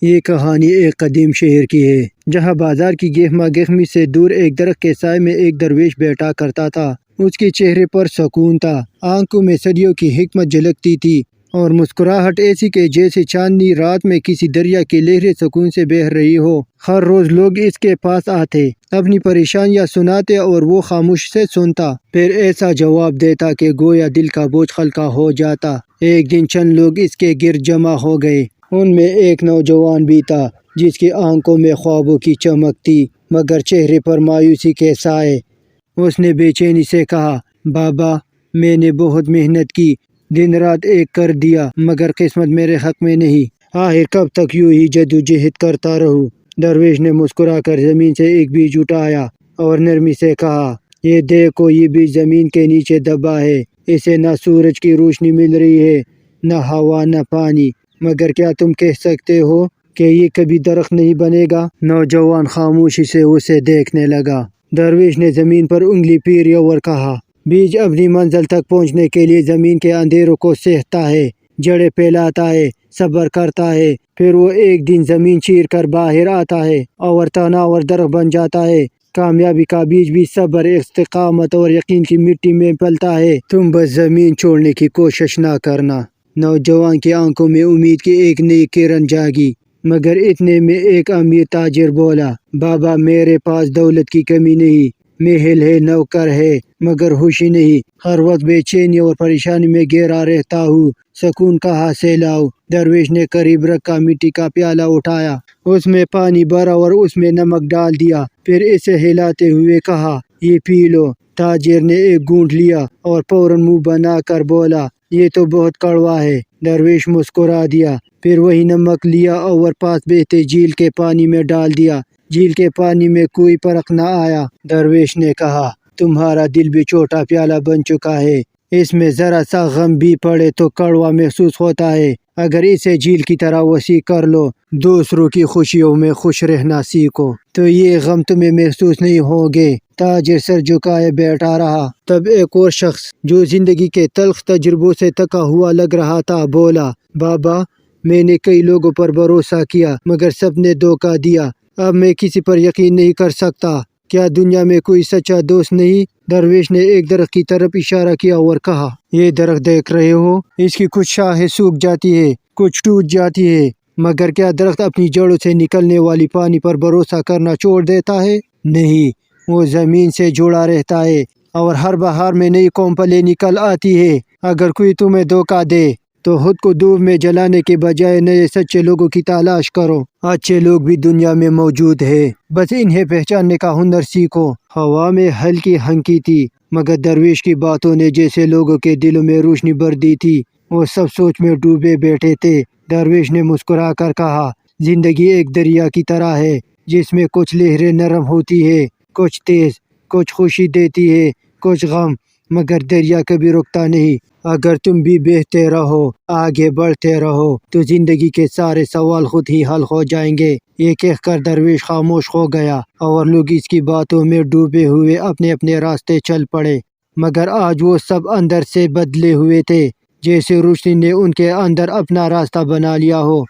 یہ کہانی ایک قدیم شہر کی ہے جہاں بازار کی گہما گہمی سے دور ایک درخت کے سائے میں ایک درویش بیٹھا کرتا تھا۔ اس کے چہرے پر سکون تھا، آنکھوں میں صدیوں کی حکمت جھلکتی تھی اور مسکراہٹ ایسی کہ جیسے چاندنی رات میں کسی دریا کی لہریں سکون سے بہہ رہی ہو۔ ہر روز لوگ اس کے پاس آتے، اپنی پریشانیاں سناتے اور وہ خاموش سے سنتا، پھر ایسا جواب دیتا کہ گویا دل کا بوجھ ہلکا ہو جاتا۔ ایک دن چند لوگ اس کے گرد جمع ہو گئے۔ ان میں ایک نوجوان بھی تھا جس کی آنکھوں میں خوابوں کی چمک تھی مگر چہرے پر مایوسی کے سائے۔ اس نے بے چینی سے کہا، بابا، میں نے بہت محنت کی، دن رات ایک کر دیا مگر قسمت میرے حق میں نہیں۔ آخر کب تک یوں ہی جدوجہد کرتا رہوں؟ درویش نے مسکرا کر زمین سے ایک بیج اٹھایا اور نرمی سے کہا، یہ دیکھو، یہ بیج زمین کے نیچے دبا ہے، اسے نہ سورج کی روشنی مل رہی ہے، نہ ہوا، نہ پانی، مگر کیا تم کہہ سکتے ہو کہ یہ کبھی درخت نہیں بنے گا؟ نوجوان خاموشی سے اسے دیکھنے لگا۔ درویش نے زمین پر انگلی پھیری اور کہا، بیج اپنی منزل تک پہنچنے کے لیے زمین کے اندھیروں کو سہتا ہے، جڑیں پھیلاتا ہے، صبر کرتا ہے، پھر وہ ایک دن زمین چیر کر باہر آتا ہے اور تناور درخت بن جاتا ہے۔ کامیابی کا بیج بھی صبر، استقامت اور یقین کی مٹی میں پلتا ہے۔ تم بس زمین چھوڑنے کی کوشش نہ کرنا۔ نوجوان کی آنکھوں میں امید کی ایک نئی کرن جاگی، مگر اتنے میں ایک امیر تاجر بولا، بابا، میرے پاس دولت کی کمی نہیں، محل ہے، نوکر ہے، مگر خوشی نہیں، ہر وقت بے چینی اور پریشانی میں گھیرا رہتا ہوں، سکون کہاں سے لاؤں؟ درویش نے قریب رکھا مٹی کا پیالہ اٹھایا، اس میں پانی بھرا اور اس میں نمک ڈال دیا، پھر اسے ہلاتے ہوئے کہا، یہ پی لو۔ تاجر نے ایک گھونٹ لیا اور فوراً منہ بنا کر بولا، یہ تو بہت کڑوا ہے۔ درویش مسکرا دیا، پھر وہی نمک لیا اور پاس بہتے جھیل کے پانی میں ڈال دیا۔ جھیل کے پانی میں کوئی فرق نہ آیا۔ درویش نے کہا، تمہارا دل بھی چھوٹا پیالہ بن چکا ہے، اس میں ذرا سا غم بھی پڑے تو کڑوا محسوس ہوتا ہے، اگر اسے جھیل کی طرح وسیع کر لو، دوسروں کی خوشیوں میں خوش رہنا سیکھو، تو یہ غم تمہیں محسوس نہیں ہوگے۔ تاجر سر جھکائے بیٹھا رہا۔ تب ایک اور شخص جو زندگی کے تلخ تجربوں سے تھکا ہوا لگ رہا تھا بولا، بابا، میں نے کئی لوگوں پر بھروسہ کیا مگر سب نے دھوکہ دیا، اب میں کسی پر یقین نہیں کر سکتا۔ کیا دنیا میں کوئی سچا دوست نہیں؟ درویش نے ایک درخت کی طرف اشارہ کیا اور کہا، یہ درخت دیکھ رہے ہو، اس کی کچھ شاخیں سوکھ جاتی ہے، کچھ ٹوٹ جاتی ہے، مگر کیا درخت اپنی جڑوں سے نکلنے والی پانی پر بھروسہ کرنا چھوڑ دیتا ہے؟ نہیں، وہ زمین سے جڑا رہتا ہے اور ہر بہار میں نئی کونپلیں نکل آتی ہے۔ اگر کوئی تمہیں دھوکہ دے تو خود کو دھوپ میں جلانے کے بجائے نئے سچے لوگوں کی تلاش کرو۔ اچھے لوگ بھی دنیا میں موجود ہیں، بس انہیں پہچاننے کا ہنر سیکھو۔ ہوا میں ہلکی ہنکی تھی مگر درویش کی باتوں نے جیسے لوگوں کے دلوں میں روشنی بھر دی تھی۔ وہ سب سوچ میں ڈوبے بیٹھے تھے۔ درویش نے مسکرا کر کہا، زندگی ایک دریا کی طرح ہے جس میں کچھ لہریں نرم ہوتی ہے، کچھ تیز، کچھ خوشی دیتی ہے، کچھ غم، مگر دریا کبھی رکتا نہیں۔ اگر تم بھی بہتے رہو، آگے بڑھتے رہو، تو زندگی کے سارے سوال خود ہی حل ہو جائیں گے۔ یہ کہہ کر درویش خاموش ہو گیا اور لوگ اس کی باتوں میں ڈوبے ہوئے اپنے اپنے راستے چل پڑے، مگر آج وہ سب اندر سے بدلے ہوئے تھے، جیسے روشنی نے ان کے اندر اپنا راستہ بنا لیا ہو۔